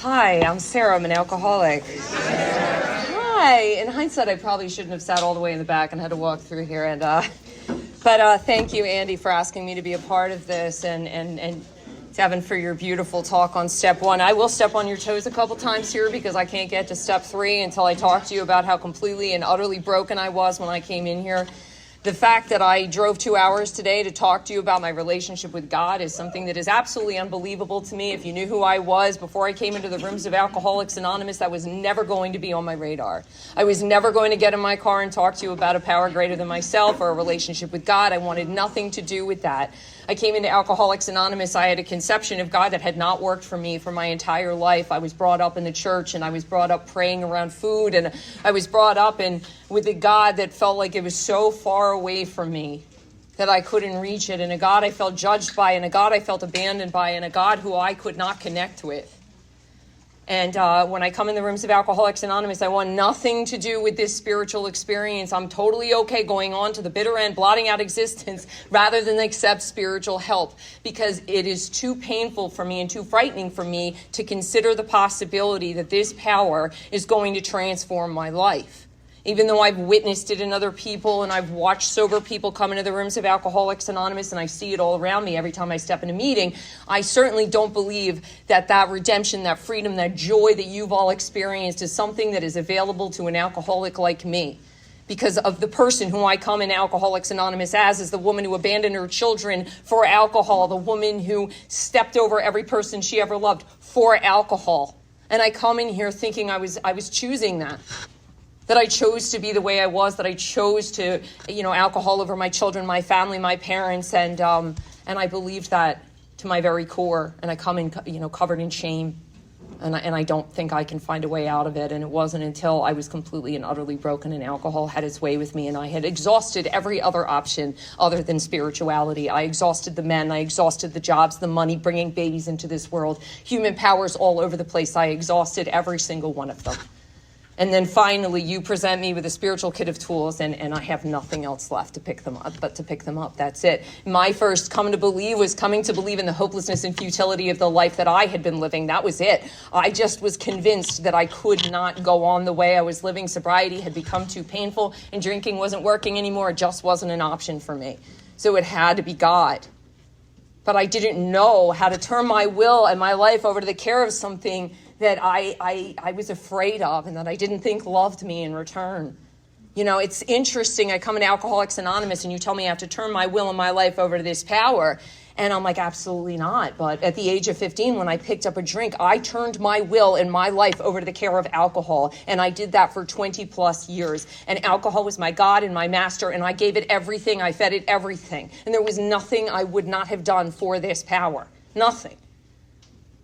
Hi, I'm Sara. I'm an alcoholic. Hi. In hindsight, I probably shouldn't have sat all the way in the back and had to walk through here. But thank you, Andy, for asking me to be a part of this, and Devin, for your beautiful talk on step 1. I will step on your toes a couple times here because I can't get to step 3 until I talk to you about how completely and utterly broken I was when I came in here. The fact that I drove 2 hours today to talk to you about my relationship with God is something that is absolutely unbelievable to me. If you knew who I was before I came into the rooms of Alcoholics Anonymous, that was never going to be on my radar. I was never going to get in my car and talk to you about a power greater than myself or a relationship with God. I wanted nothing to do with that. I came into Alcoholics Anonymous. I had a conception of God that had not worked for me for my entire life. I was brought up in the church, and I was brought up praying around food, and I was brought up with a God that felt like it was so far away from me that I couldn't reach it, and a God I felt judged by, and a God I felt abandoned by, and a God who I could not connect with. And when I come in the rooms of Alcoholics Anonymous, I want nothing to do with this spiritual experience. I'm totally okay going on to the bitter end, blotting out existence, rather than accept spiritual help, because it is too painful for me and too frightening for me to consider the possibility that this power is going to transform my life. Even though I've witnessed it in other people, and I've watched sober people come into the rooms of Alcoholics Anonymous, and I see it all around me every time I step in a meeting, I certainly don't believe that redemption, that freedom, that joy that you've all experienced is something that is available to an alcoholic like me. Because of the person who I come in Alcoholics Anonymous as is the woman who abandoned her children for alcohol, the woman who stepped over every person she ever loved for alcohol. And I come in here thinking I was choosing that I chose to be the way I was, that I chose to, alcohol over my children, my family, my parents, and I believed that to my very core. And I come in, covered in shame, and I don't think I can find a way out of it. And it wasn't until I was completely and utterly broken and alcohol had its way with me, and I had exhausted every other option other than spirituality. I exhausted the men, I exhausted the jobs, the money, bringing babies into this world, human powers all over the place. I exhausted every single one of them. And then finally, you present me with a spiritual kit of tools, and I have nothing else left to pick them up, but to pick them up. That's it. My first come to believe was coming to believe in the hopelessness and futility of the life that I had been living. That was it. I just was convinced that I could not go on the way I was living. Sobriety had become too painful, and drinking wasn't working anymore. It just wasn't an option for me. So it had to be God. But I didn't know how to turn my will and my life over to the care of something that I was afraid of and that I didn't think loved me in return. It's interesting. I come into Alcoholics Anonymous and you tell me I have to turn my will and my life over to this power. And I'm like, absolutely not. But at the age of 15, when I picked up a drink, I turned my will and my life over to the care of alcohol. And I did that for 20 plus years. And alcohol was my God and my master. And I gave it everything. I fed it everything. And there was nothing I would not have done for this power. Nothing.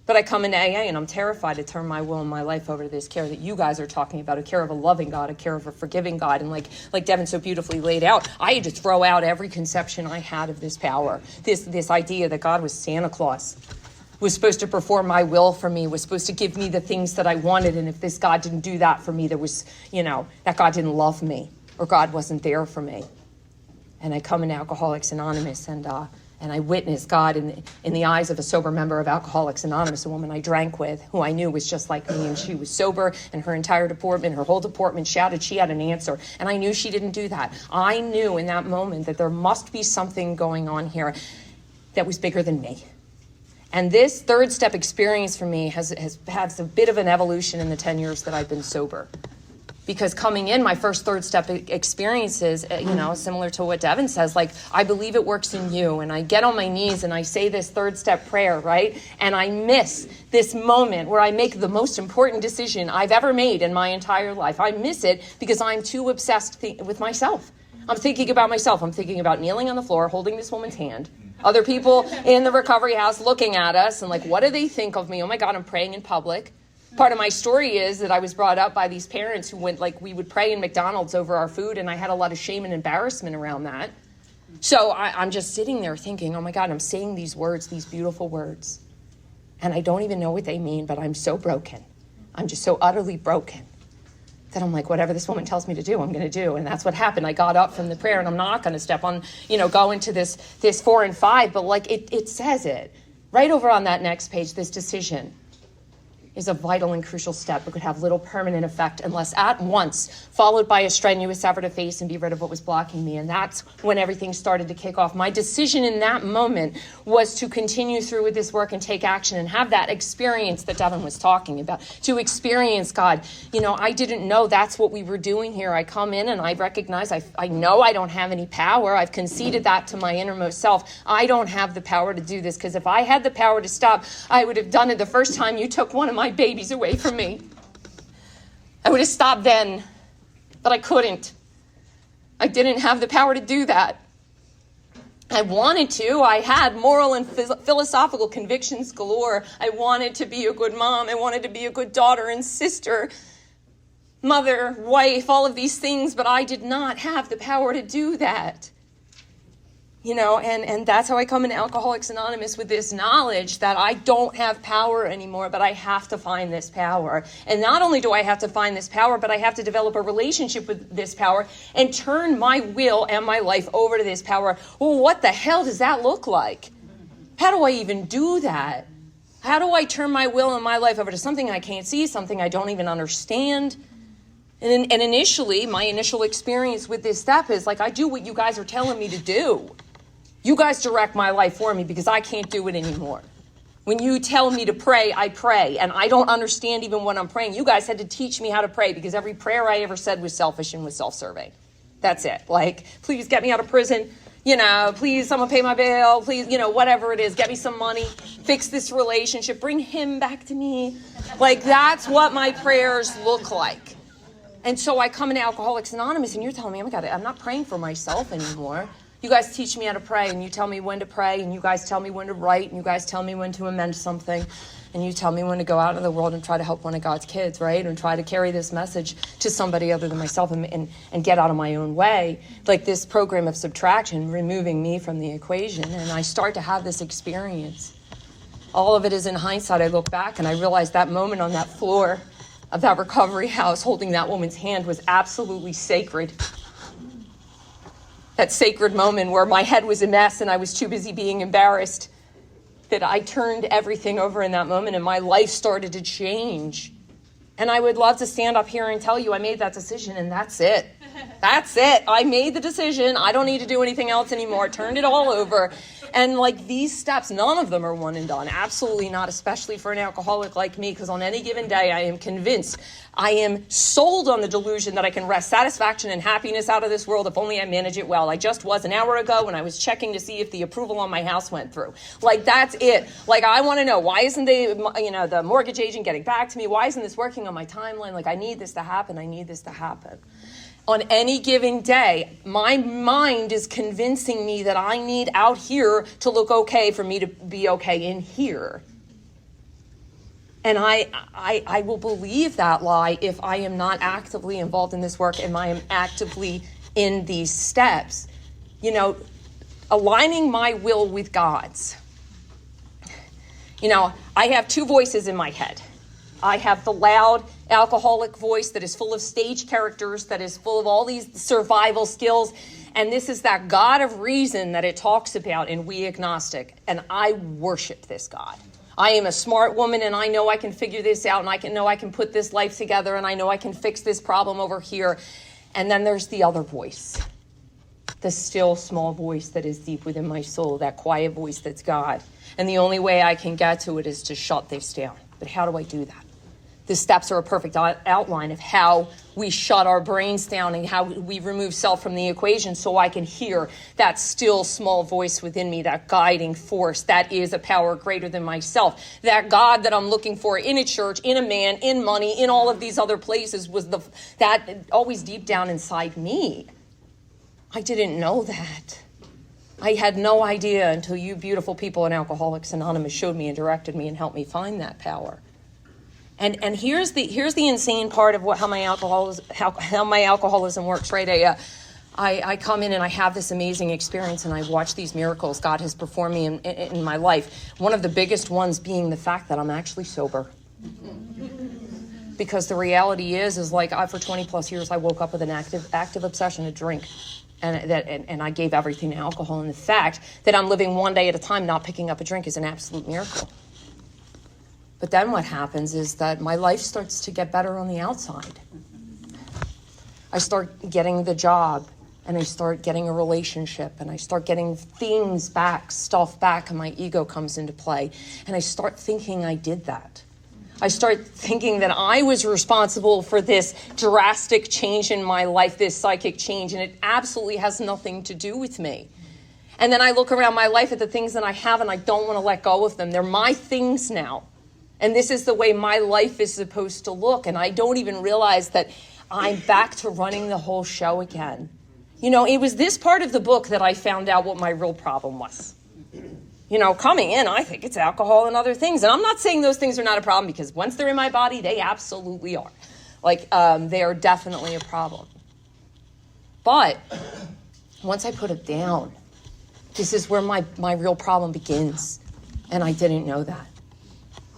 But I come into AA and I'm terrified to turn my will and my life over to this care that you guys are talking about, a care of a loving God, a care of a forgiving God. And like Devin so beautifully laid out, I had to throw out every conception I had of this power, this idea that God was Santa Claus, was supposed to perform my will for me, was supposed to give me the things that I wanted. And if this God didn't do that for me, there was, that God didn't love me or God wasn't there for me. And I come into Alcoholics Anonymous and I witnessed God in the eyes of a sober member of Alcoholics Anonymous, a woman I drank with, who I knew was just like me, and she was sober, and her entire department, her whole department shouted she had an answer, and I knew she didn't do that. I knew in that moment that there must be something going on here that was bigger than me. And this third step experience for me has had a bit of an evolution in the 10 years that I've been sober. Because coming in, my first third step experiences, similar to what Devin says, like, I believe it works in you. And I get on my knees and I say this third step prayer, right? And I miss this moment where I make the most important decision I've ever made in my entire life. I miss it because I'm too obsessed with myself. I'm thinking about myself. I'm thinking about kneeling on the floor, holding this woman's hand. Other people in the recovery house looking at us and like, what do they think of me? Oh my God, I'm praying in public. Part of my story is that I was brought up by these parents who we would pray in McDonald's over our food, and I had a lot of shame and embarrassment around that. So I'm just sitting there thinking, oh my God, I'm saying these words, these beautiful words, and I don't even know what they mean, but I'm so broken. I'm just so utterly broken that I'm like, whatever this woman tells me to do, I'm going to do. And that's what happened. I got up from the prayer, and I'm not going to step on, go into this 4 and 5, but it says it right over on that next page, this decision. is a vital and crucial step but could have little permanent effect unless at once followed by a strenuous effort to face and be rid of what was blocking me. And that's when everything started to kick off. My decision in that moment was to continue through with this work and take action and have that experience that Devin was talking about, to experience God. I didn't know that's what we were doing here. I come in and I recognize, I know I don't have any power. I've conceded that to my innermost self. I don't have the power to do this, because if I had the power to stop, I would have done it the first time you took one of my babies away from me. I would have stopped then, but I couldn't. I didn't have the power to do that. I wanted to. I had moral and philosophical convictions galore. I wanted to be a good mom. I wanted to be a good daughter and sister, mother, wife, all of these things, but I did not have the power to do that. And that's how I come in Alcoholics Anonymous, with this knowledge that I don't have power anymore, but I have to find this power. And not only do I have to find this power, but I have to develop a relationship with this power and turn my will and my life over to this power. Well, what the hell does that look like? How do I even do that? How do I turn my will and my life over to something I can't see, something I don't even understand? And initially, my initial experience with this step is like, I do what you guys are telling me to do. You guys direct my life for me because I can't do it anymore. When you tell me to pray, I pray. And I don't understand even when I'm praying. You guys had to teach me how to pray, because every prayer I ever said was selfish and was self-serving. That's it. Like, please get me out of prison. Please someone pay my bill. Please, whatever it is, get me some money. Fix this relationship. Bring him back to me. Like, that's what my prayers look like. And so I come into Alcoholics Anonymous and you're telling me, oh my God, I'm not praying for myself anymore. You guys teach me how to pray, and you tell me when to pray, and you guys tell me when to write, and you guys tell me when to amend something, and you tell me when to go out in the world and try to help one of God's kids, right? And try to carry this message to somebody other than myself and get out of my own way. Like this program of subtraction, removing me from the equation. And I start to have this experience. All of it is in hindsight. I look back and I realize that moment on that floor of that recovery house holding that woman's hand was absolutely sacred. That sacred moment where my head was a mess and I was too busy being embarrassed, that I turned everything over in that moment and my life started to change. And I would love to stand up here and tell you I made that decision, and that's it. That's it. I made the decision. I don't need to do anything else anymore. Turned it all over. And like these steps, none of them are one and done. Absolutely not, especially for an alcoholic like me, because on any given day, I am convinced, I am sold on the delusion that I can wrest satisfaction and happiness out of this world if only I manage it well. I just was an hour ago when I was checking to see if the approval on my house went through. Like, that's it. Like, I want to know, why isn't the mortgage agent getting back to me? Why isn't this working on my timeline? Like, I need this to happen. I need this to happen. On any given day, my mind is convincing me that I need out here to look okay for me to be okay in here. And I will believe that lie if I am not actively involved in this work and I am actively in these steps. Aligning my will with God's. I have two voices in my head. I have the loud alcoholic voice that is full of stage characters, that is full of all these survival skills. And this is that God of reason that it talks about in We Agnostic. And I worship this God. I am a smart woman and I know I can figure this out, and I can put this life together, and I know I can fix this problem over here. And then there's the other voice, the still small voice that is deep within my soul, that quiet voice that's God. And the only way I can get to it is to shut this down. But how do I do that? The steps are a perfect outline of how we shut our brains down and how we remove self from the equation, so I can hear that still small voice within me, that guiding force that is a power greater than myself. That God that I'm looking for in a church, in a man, in money, in all of these other places was that always deep down inside me. I didn't know that. I had no idea until you beautiful people in Alcoholics Anonymous showed me and directed me and helped me find that power. And here's the insane part of how my alcoholism works, right? I come in and I have this amazing experience, and I watch these miracles God has performed me in my life. One of the biggest ones being the fact that I'm actually sober. Because the reality is like for 20 plus years I woke up with an active obsession to drink. And I gave everything to alcohol. And the fact that I'm living one day at a time not picking up a drink is an absolute miracle. But then what happens is that my life starts to get better on the outside. I start getting the job, and I start getting a relationship, and I start getting things back, stuff back, and my ego comes into play. And I start thinking I did that. I start thinking that I was responsible for this drastic change in my life, this psychic change, and it absolutely has nothing to do with me. And then I look around my life at the things that I have, and I don't want to let go of them. They're my things now. And this is the way my life is supposed to look. And I don't even realize that I'm back to running the whole show again. You know, it was this part of the book that I found out what my real problem was. You know, coming in, I think it's alcohol and other things. And I'm not saying those things are not a problem, because once they're in my body, they absolutely are. Like, they are definitely a problem. But once I put it down, this is where my real problem begins. And I didn't know that.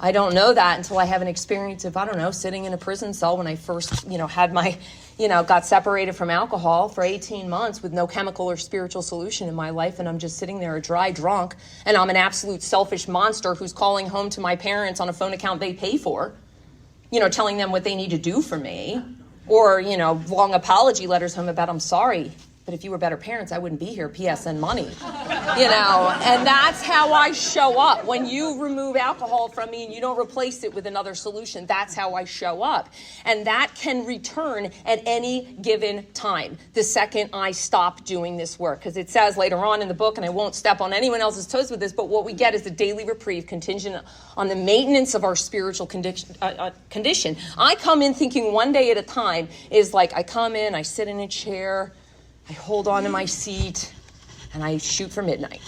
I don't know that until I have an experience of, I don't know, sitting in a prison cell when I first, had my, got separated from alcohol for 18 months with no chemical or spiritual solution in my life. And I'm just sitting there a dry drunk. And I'm an absolute selfish monster who's calling home to my parents on a phone account they pay for, telling them what they need to do for me. Or, long apology letters home about, I'm sorry, but if you were better parents, I wouldn't be here, PSN money, and that's how I show up. When you remove alcohol from me and you don't replace it with another solution, that's how I show up. And that can return at any given time, the second I stop doing this work. Because it says later on in the book, and I won't step on anyone else's toes with this, but what we get is a daily reprieve contingent on the maintenance of our spiritual condition. I come in thinking one day at a time is like, I come in, I sit in a chair, I hold on to my seat, and I shoot for midnight.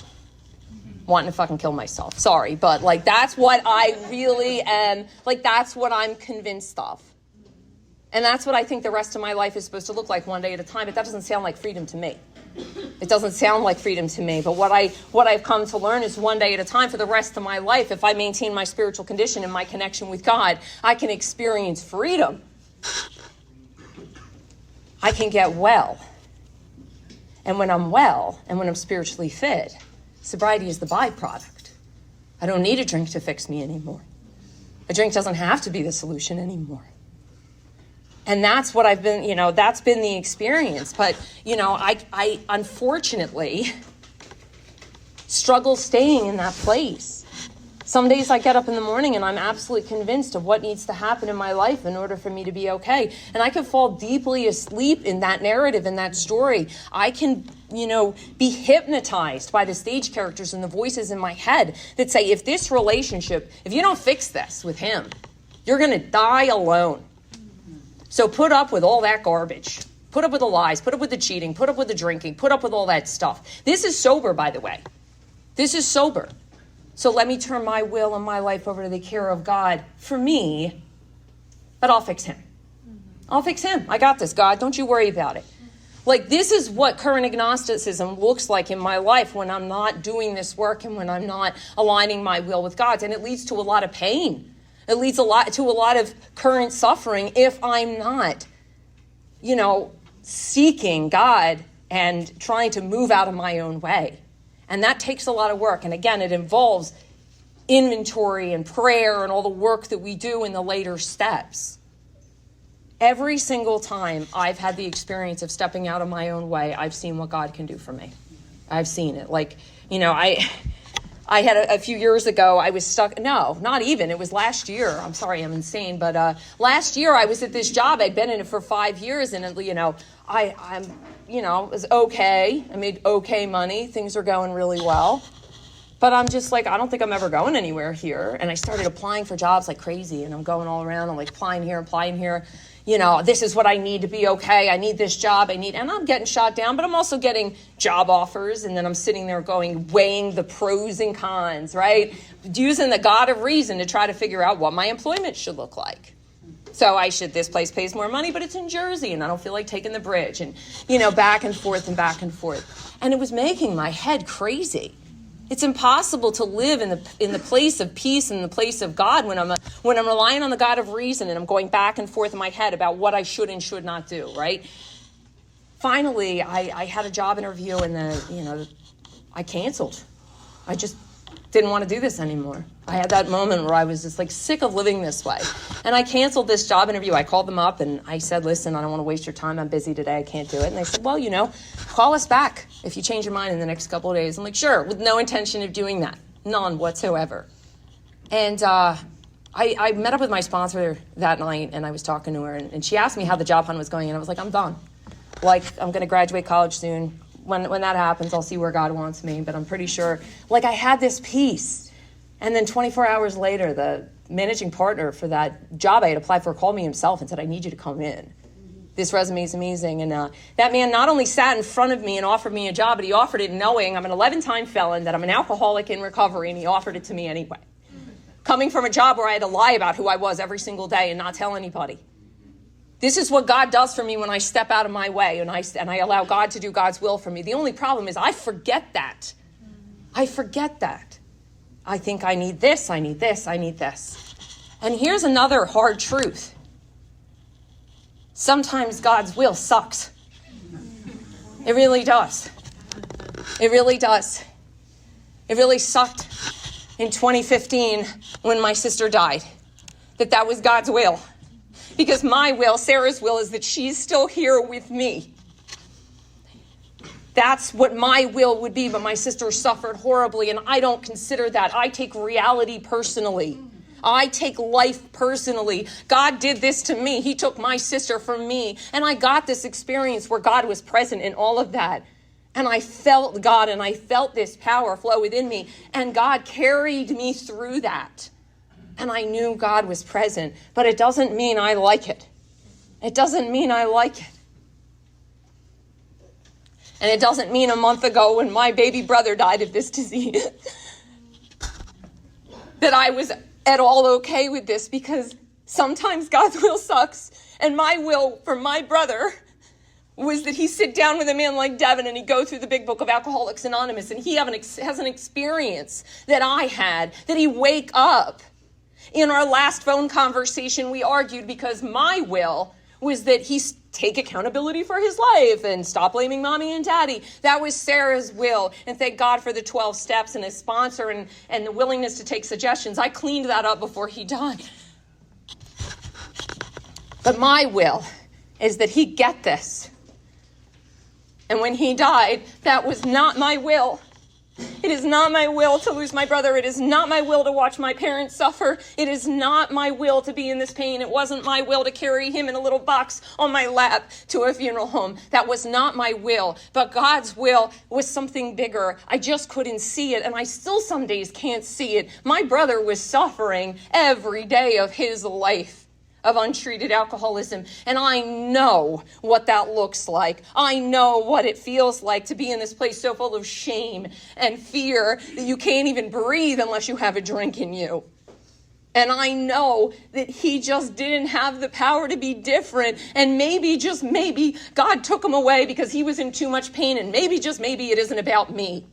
Wanting to fucking kill myself. Sorry, but that's what I really am. That's what I'm convinced of. And that's what I think the rest of my life is supposed to look like, one day at a time. But that doesn't sound like freedom to me. It doesn't sound like freedom to me. But what I've come to learn is one day at a time for the rest of my life. If I maintain my spiritual condition and my connection with God, I can experience freedom. I can get well. And when I'm well, and when I'm spiritually fit, sobriety is the byproduct. I don't need a drink to fix me anymore. A drink doesn't have to be the solution anymore. And that's what I've been, that's been the experience. But, I unfortunately struggle staying in that place. Some days I get up in the morning and I'm absolutely convinced of what needs to happen in my life in order for me to be okay. And I can fall deeply asleep in that narrative, in that story. I can, be hypnotized by the stage characters and the voices in my head that say, if this relationship, if you don't fix this with him, you're going to die alone. So put up with all that garbage. Put up with the lies. Put up with the cheating. Put up with the drinking. Put up with all that stuff. This is sober, by the way. This is sober. So let me turn my will and my life over to the care of God for me, but I'll fix him. I'll fix him. I got this, God. Don't you worry about it. This is what current agnosticism looks like in my life when I'm not doing this work and when I'm not aligning my will with God's. And it leads to a lot of pain. It leads to a lot of current suffering if I'm not, seeking God and trying to move out of my own way. And that takes a lot of work. And again, it involves inventory and prayer and all the work that we do in the later steps. Every single time I've had the experience of stepping out of my own way, I've seen what God can do for me. I've seen it. I had a few years ago, I was stuck. No, not even. It was last year. I'm sorry, I'm insane. But last year I was at this job. I'd been in it for 5 years. And, it was okay. I made okay money. Things are going really well. But I'm just I don't think I'm ever going anywhere here. And I started applying for jobs like crazy. And I'm going all around. I'm applying here. This is what I need to be okay. I need this job. And I'm getting shot down, but I'm also getting job offers. And then I'm sitting there weighing the pros and cons, right? Using the God of reason to try to figure out what my employment should look like. So this place pays more money, but it's in Jersey and I don't feel like taking the bridge and, back and forth and back and forth. And it was making my head crazy. It's impossible to live in the place of peace and the place of God when I'm relying on the God of reason and I'm going back and forth in my head about what I should and should not do, right? Finally, I had a job interview and I canceled. I just didn't want to do this anymore. I had that moment where I was just like sick of living this way. And I canceled this job interview. I called them up and I said, listen, I don't want to waste your time. I'm busy today. I can't do it. And they said, well, call us back if you change your mind in the next couple of days. I'm like, sure, with no intention of doing that. None whatsoever. And I met up with my sponsor that night and I was talking to her and she asked me how the job hunt was going. And I was like, I'm done. Like, I'm going to graduate college soon. When that happens, I'll see where God wants me. But I'm pretty sure, like, I had this peace. And then 24 hours later, the managing partner for that job I had applied for called me himself and said, I need you to come in. This resume is amazing. And that man not only sat in front of me and offered me a job, but he offered it knowing I'm an 11-time felon, that I'm an alcoholic in recovery, and he offered it to me anyway. Coming from a job where I had to lie about who I was every single day and not tell anybody. This is what God does for me when I step out of my way and I allow God to do God's will for me. The only problem is I forget that. I forget that. I think I need this, I need this, I need this. And here's another hard truth. Sometimes God's will sucks. It really does. It really does. It really sucked in 2015 when my sister died. That was God's will. Because my will, Sarah's will, is that she's still here with me. That's what my will would be, but my sister suffered horribly, and I don't consider that. I take reality personally. I take life personally. God did this to me. He took my sister from me, and I got this experience where God was present in all of that. And I felt God, and I felt this power flow within me, and God carried me through that. And I knew God was present, but it doesn't mean I like it. It doesn't mean I like it. And it doesn't mean a month ago when my baby brother died of this disease that I was at all okay with this, because sometimes God's will sucks. And my will for my brother was that he sit down with a man like Devin and he go through the big book of Alcoholics Anonymous and he has an experience that I had, that he wake up. In our last phone conversation, we argued because my will was that he take accountability for his life and stop blaming mommy and daddy. That was Sarah's will. And thank God for the 12 steps and his sponsor and the willingness to take suggestions. I cleaned that up before he died. But my will is that he get this. And when he died, that was not my will. It is not my will to lose my brother. It is not my will to watch my parents suffer. It is not my will to be in this pain. It wasn't my will to carry him in a little box on my lap to a funeral home. That was not my will. But God's will was something bigger. I just couldn't see it, and I still some days can't see it. My brother was suffering every day of his life of untreated alcoholism. And I know what that looks like. I know what it feels like to be in this place so full of shame and fear that you can't even breathe unless you have a drink in you. And I know that he just didn't have the power to be different. And maybe, just maybe, God took him away because he was in too much pain. And maybe, just maybe, it isn't about me.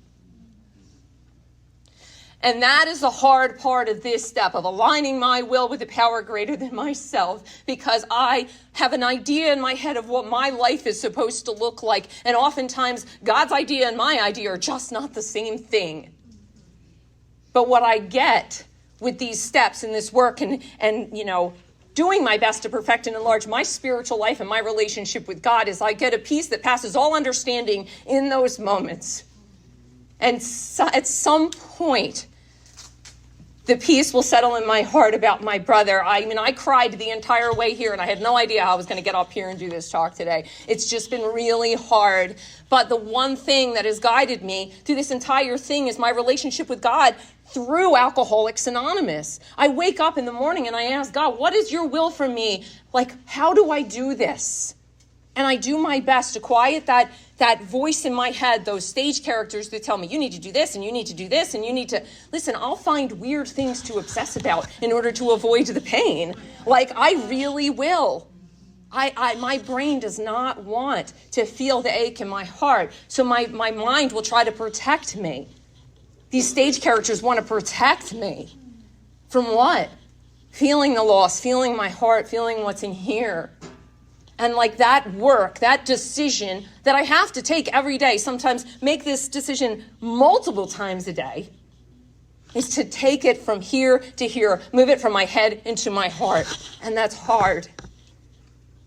And that is the hard part of this step of aligning my will with the power greater than myself, because I have an idea in my head of what my life is supposed to look like. And oftentimes God's idea and my idea are just not the same thing. But what I get with these steps and this work and doing my best to perfect and enlarge my spiritual life and my relationship with God is I get a peace that passes all understanding in those moments. And so, at some point, the peace will settle in my heart about my brother. I cried the entire way here, and I had no idea how I was going to get up here and do this talk today. It's just been really hard. But the one thing that has guided me through this entire thing is my relationship with God through Alcoholics Anonymous. I wake up in the morning and I ask God, what is your will for me? Like, how do I do this? And I do my best to quiet that voice in my head, those stage characters that tell me, you need to do this, and you need to do this, and you need to... Listen, I'll find weird things to obsess about in order to avoid the pain. Like, I really will. My brain does not want to feel the ache in my heart, so my mind will try to protect me. These stage characters want to protect me. From what? Feeling the loss, feeling my heart, feeling what's in here. And like that work, that decision that I have to take every day, sometimes make this decision multiple times a day. is to take it from here to here, move it from my head into my heart. And that's hard.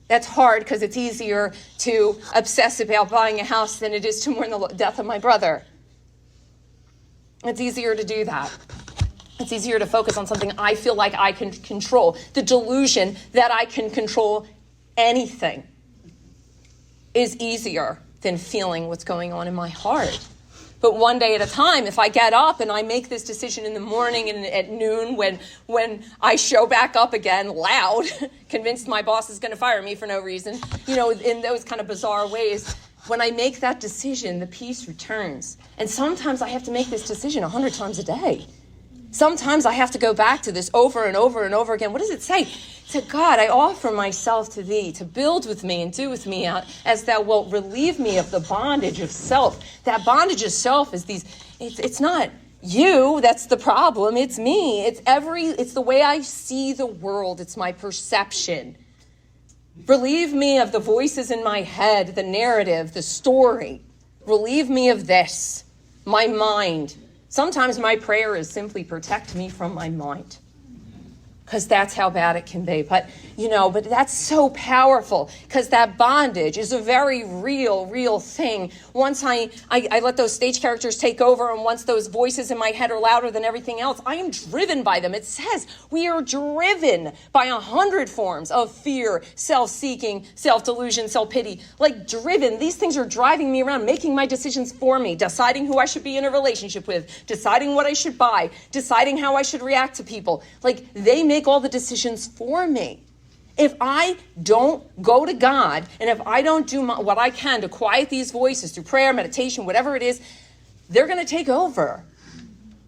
That's hard because it's easier to obsess about buying a house than it is to mourn the death of my brother. It's easier to do that. It's easier to focus on something I feel like I can control. The delusion that I can control anything is easier than feeling what's going on in my heart. But one day at a time, if I get up and I make this decision in the morning and at noon when I show back up again loud, convinced my boss is going to fire me for no reason, in those kind of bizarre ways, when I make that decision, the peace returns. And sometimes I have to make this decision 100 times a day. Sometimes I have to go back to this over and over and over again. What does it say? It said, God, I offer myself to thee to build with me and do with me as thou wilt relieve me of the bondage of self. That bondage of self is it's not you that's the problem. It's me. It's the way I see the world. It's my perception. Relieve me of the voices in my head, the narrative, the story. Relieve me of this, my mind. Sometimes my prayer is simply protect me from my mind, because that's how bad it can be. But that's so powerful, because that bondage is a very real thing. Once I let those stage characters take over, and once those voices in my head are louder than everything else, I am driven by them. It says we are driven by 100 forms of fear, self-seeking, self-delusion, self-pity. Like driven. These things are driving me around, making my decisions for me, deciding who I should be in a relationship with, deciding what I should buy, deciding how I should react to people. Like they make all the decisions for me. If I don't go to God, and if I don't do what I can to quiet these voices through prayer, meditation, whatever it is, they're going to take over.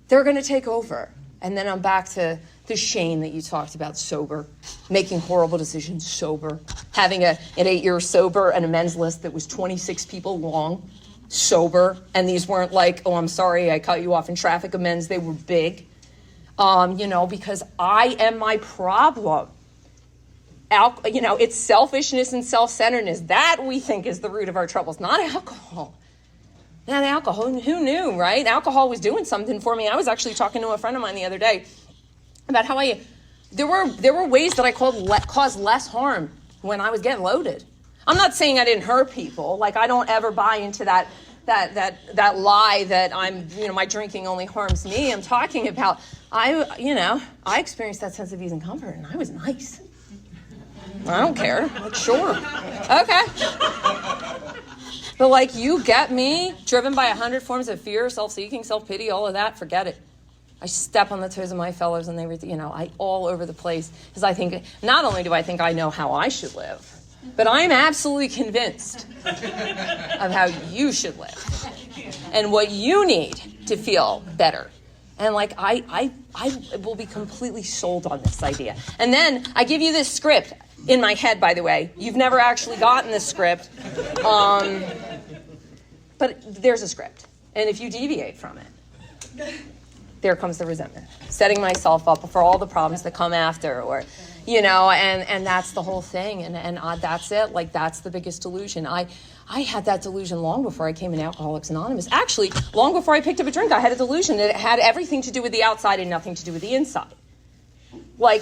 They're going to take over. And then I'm back to the shame that you talked about, sober, making horrible decisions sober, having an 8-year sober and a men's list that was 26 people long, sober. And these weren't like, oh, I'm sorry, I cut you off in traffic amends. They were big, because I am my problem. It's selfishness and self-centeredness. That we think is the root of our troubles, not alcohol. Not alcohol. Who knew, right? Alcohol was doing something for me. I was actually talking to a friend of mine the other day about how there were ways that I caused less harm when I was getting loaded. I'm not saying I didn't hurt people. Like I don't ever buy into that lie that my drinking only harms me. I'm talking about I experienced that sense of ease and comfort, and I was nice. I don't care. Like, sure. Okay. But you get me driven by 100 forms of fear, self-seeking, self-pity, all of that, forget it. I step on the toes of my fellows and I all over the place, because I think, not only do I think I know how I should live, but I'm absolutely convinced of how you should live and what you need to feel better. And I will be completely sold on this idea. And then I give you this script in my head, by the way. You've never actually gotten this script. But there's a script. And if you deviate from it, there comes the resentment. Setting myself up for all the problems that come after, and that's the whole thing. And that's it. That's the biggest delusion. I had that delusion long before I came in Alcoholics Anonymous. Actually, long before I picked up a drink, I had a delusion that it had everything to do with the outside and nothing to do with the inside.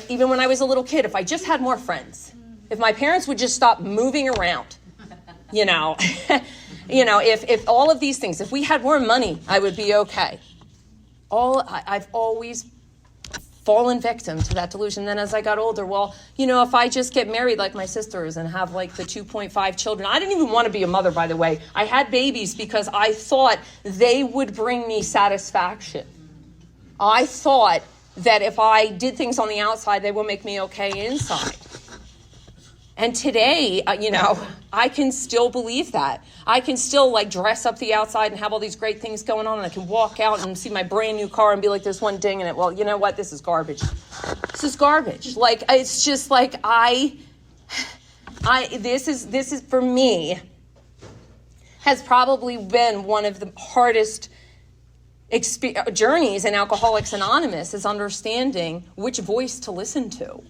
Even when I was a little kid, if I just had more friends, if my parents would just stop moving around, if all of these things, if we had more money, I would be okay. I've always fallen victim to that delusion. Then as I got older, if I just get married like my sisters and have the 2.5 children, I didn't even want to be a mother, by the way. I had babies because I thought they would bring me satisfaction. I thought that if I did things on the outside, they would make me okay inside. And today, I can still believe that. I can still dress up the outside and have all these great things going on, and I can walk out and see my brand new car and be like, there's one ding in it. Well, you know what? This is garbage. This is garbage. It's just this is for me, has probably been one of the hardest journeys in Alcoholics Anonymous, is understanding which voice to listen to.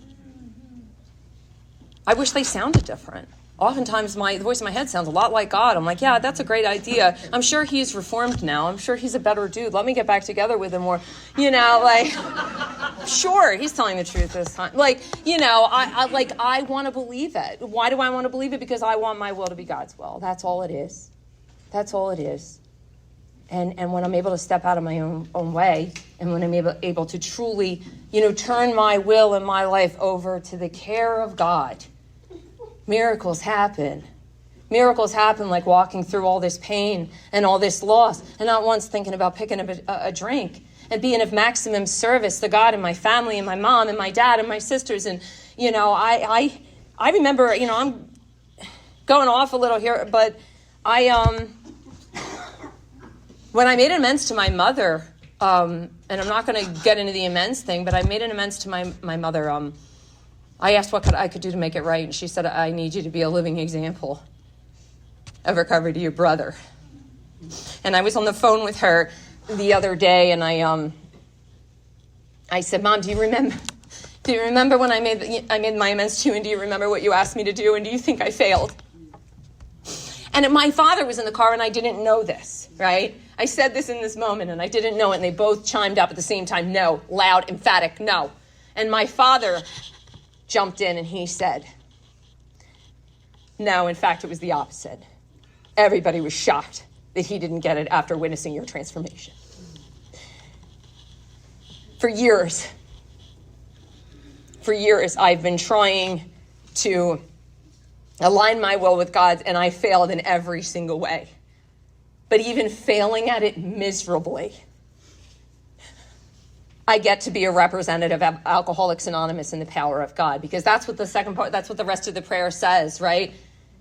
I wish they sounded different. Oftentimes the voice in my head sounds a lot like God. I'm like, yeah, that's a great idea. I'm sure he's reformed now. I'm sure he's a better dude. Let me get back together with him more. Sure, he's telling the truth this time. I want to believe it. Why do I want to believe it? Because I want my will to be God's will. That's all it is. That's all it is. And when I'm able to step out of my own way, and when I'm able to truly, turn my will and my life over to the care of God, miracles happen. Miracles happen, like walking through all this pain and all this loss, and not once thinking about picking up a drink and being of maximum service to God and my family and my mom and my dad and my sisters. And, I remember, I'm going off a little here, but when I made amends to my mother, and I'm not going to get into the amends thing, but I made an amends to my mother. I asked what I could do to make it right, and she said, I need you to be a living example of recovery to your brother. And I was on the phone with her the other day, and I said, Mom, do you remember when I made my amends to you, and do you remember what you asked me to do, and do you think I failed? And my father was in the car, and I didn't know this, right? I said this in this moment, and I didn't know it, and they both chimed up at the same time, no, loud, emphatic, no. And my father jumped in, and he said, no, in fact, it was the opposite. Everybody was shocked that he didn't get it after witnessing your transformation. For years, I've been trying to align my will with God's, and I failed in every single way. But even failing at it miserably, I get to be a representative of Alcoholics Anonymous in the power of God, because that's what the second part, that's what the rest of the prayer says, right?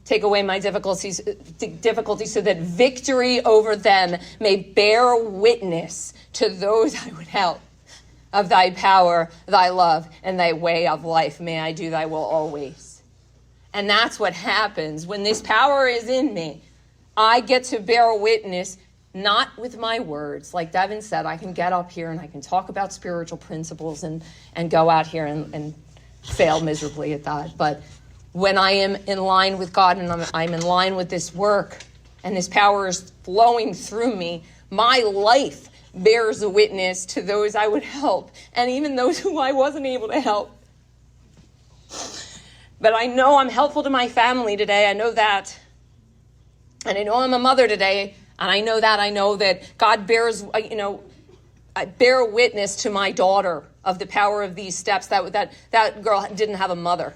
Take away my difficulties so that victory over them may bear witness to those I would help of thy power, thy love, and thy way of life. May I do thy will always. And that's what happens when this power is in me. I get to bear witness, not with my words. Like Devin said, I can get up here and I can talk about spiritual principles and go out here and fail miserably at that. But when I am in line with God and I'm in line with this work and this power is flowing through me, my life bears a witness to those I would help and even those who I wasn't able to help. But I know I'm helpful to my family today. I know that. And I know I'm a mother today. And I know that God bears, I bear witness to my daughter of the power of these steps. That girl didn't have a mother.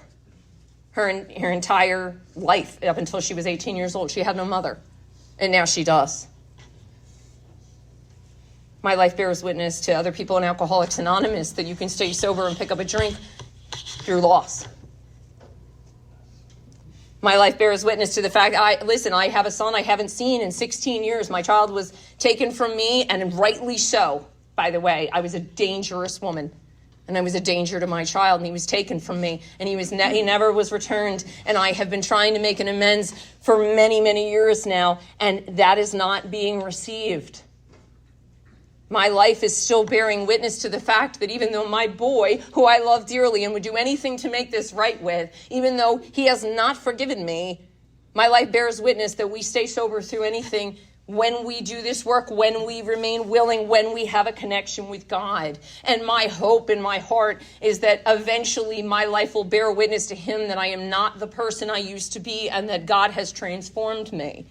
Her entire life, up until she was 18 years old, she had no mother. And now she does. My life bears witness to other people in Alcoholics Anonymous that you can stay sober and pick up a drink through loss. My life bears witness to the fact, I have a son I haven't seen in 16 years. My child was taken from me, and rightly so, by the way. I was a dangerous woman, and I was a danger to my child, and he was taken from me, and he never was returned, and I have been trying to make an amends for many, many years now, and that is not being received. My life is still bearing witness to the fact that even though my boy, who I love dearly and would do anything to make this right with, even though he has not forgiven me, my life bears witness that we stay sober through anything when we do this work, when we remain willing, when we have a connection with God. And my hope in my heart is that eventually my life will bear witness to him that I am not the person I used to be and that God has transformed me.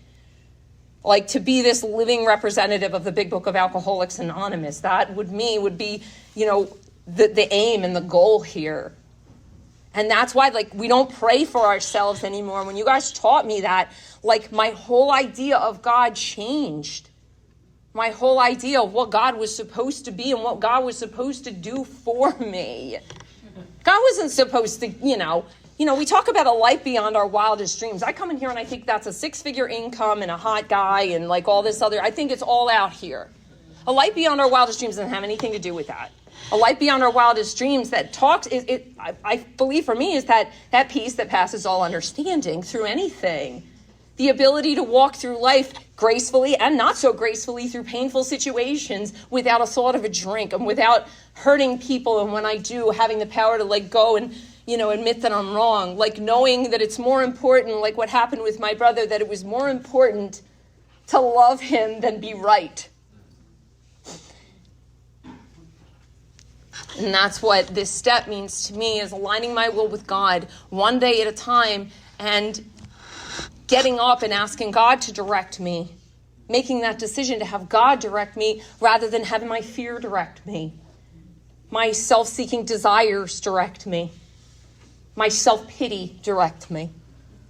Like, to be this living representative of the big book of Alcoholics Anonymous, that would be, the aim and the goal here. And that's why, we don't pray for ourselves anymore. When you guys taught me that, my whole idea of God changed. My whole idea of what God was supposed to be and what God was supposed to do for me. God wasn't supposed to, we talk about a life beyond our wildest dreams. I come in here and I think that's a 6-figure income and a hot guy and all this other. I think it's all out here. A life beyond our wildest dreams doesn't have anything to do with that. A life beyond our wildest dreams that talks, I believe for me, is that peace that passes all understanding through anything. The ability to walk through life gracefully and not so gracefully through painful situations without a thought of a drink and without hurting people. And when I do, having the power to let go and admit that I'm wrong, like knowing that it's more important, like what happened with my brother, that it was more important to love him than be right. And that's what this step means to me, is aligning my will with God one day at a time and getting up and asking God to direct me, making that decision to have God direct me rather than having my fear direct me, my self-seeking desires direct me, my self-pity direct me,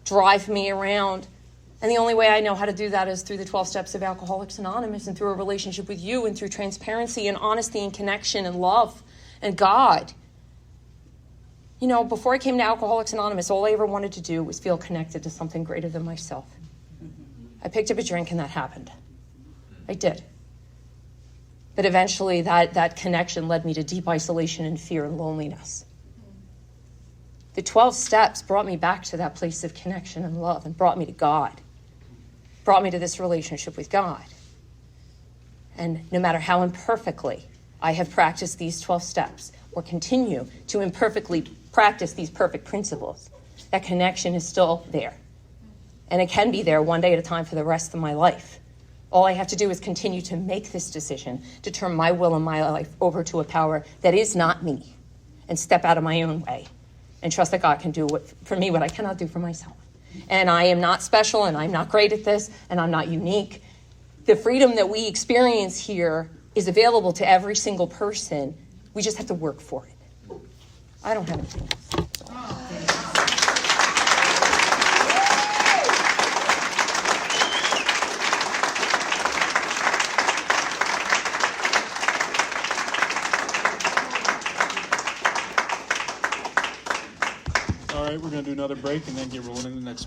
drive me around. And the only way I know how to do that is through the 12 steps of Alcoholics Anonymous and through a relationship with you and through transparency and honesty and connection and love and God. Before I came to Alcoholics Anonymous, all I ever wanted to do was feel connected to something greater than myself. I picked up a drink and that happened. I did. But eventually that connection led me to deep isolation and fear and loneliness. The 12 steps brought me back to that place of connection and love and brought me to God, brought me to this relationship with God. And no matter how imperfectly I have practiced these 12 steps or continue to imperfectly practice these perfect principles, that connection is still there. And it can be there one day at a time for the rest of my life. All I have to do is continue to make this decision to turn my will and my life over to a power that is not me and step out of my own way and trust that God can do for me what I cannot do for myself. And I am not special and I'm not great at this and I'm not unique. The freedom that we experience here is available to every single person. We just have to work for it. I don't have anything else. All right, we're going to do another break and then get rolling in the next